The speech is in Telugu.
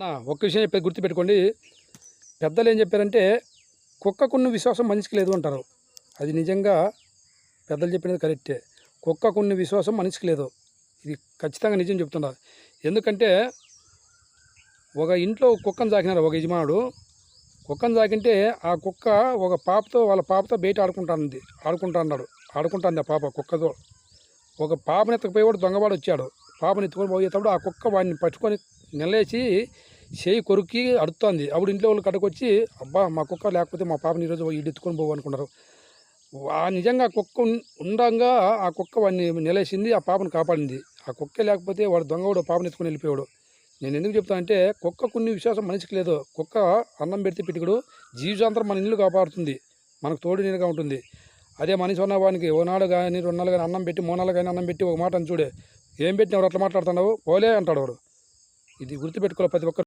ఒక్క విషయం చెప్పేది గుర్తుపెట్టుకోండి. పెద్దలు ఏం చెప్పారంటే కుక్కకున్న విశ్వాసం మనిషికి లేదు అంటారు. అది నిజంగా పెద్దలు చెప్పినది కరెక్టే. కుక్కకున్న విశ్వాసం మనిషికి లేదు. ఇది ఖచ్చితంగా నిజం చెప్తున్నారు. ఎందుకంటే ఒక ఇంట్లో కుక్కను సాకినారు ఒక యజమానుడు. కుక్కను సాకింటే ఆ కుక్క వాళ్ళ పాపతో బయట ఆడుకుంటాంది ఆ పాప కుక్కతో. ఒక పాపను ఎత్తకపోయేవాడు దొంగవాడు వచ్చాడు. పాపను ఎత్తుకొని పోయేటప్పుడు ఆ కుక్క వాడిని పట్టుకొని నిలేసి చేయి కొరికి అడుగుతోంది. అప్పుడు ఇంట్లో వాళ్ళు కట్టుకొచ్చి, అబ్బా మా కుక్క లేకపోతే మా పాపని ఈరోజు వీడు ఎత్తుకొని పోవు అనుకున్నారు. నిజంగా కుక్క ఉండంగా ఆ కుక్క వాడిని నిలేసింది, ఆ పాపను కాపాడింది. ఆ కుక్కే లేకపోతే వాడు దొంగవాడు పాపను ఎత్తుకొని వెళ్ళిపోయాడు. నేను ఎందుకు చెప్తానంటే కుక్కకున్న విశ్వాసం మనిషికి లేదు. కుక్క అన్నం పెడితే పిటికుడు జీవితాంతరం మన ఇల్లు కాపాడుతుంది, మనకు తోడు నీరుగా ఉంటుంది. అదే మనిషి ఉన్న వానికి ఓనాడు కానీ 2 నెలలు కానీ అన్నం పెట్టి 3 నెలలు కానీ అన్నం పెట్టి ఒక మాట అని చూడే, ఏం పెట్టినవాడు అట్లా మాట్లాడుతున్నావు పోలే అంటాడు వాడు. ఇది గుర్తుపెట్టుకోవాలి ప్రతి ఒక్కరు.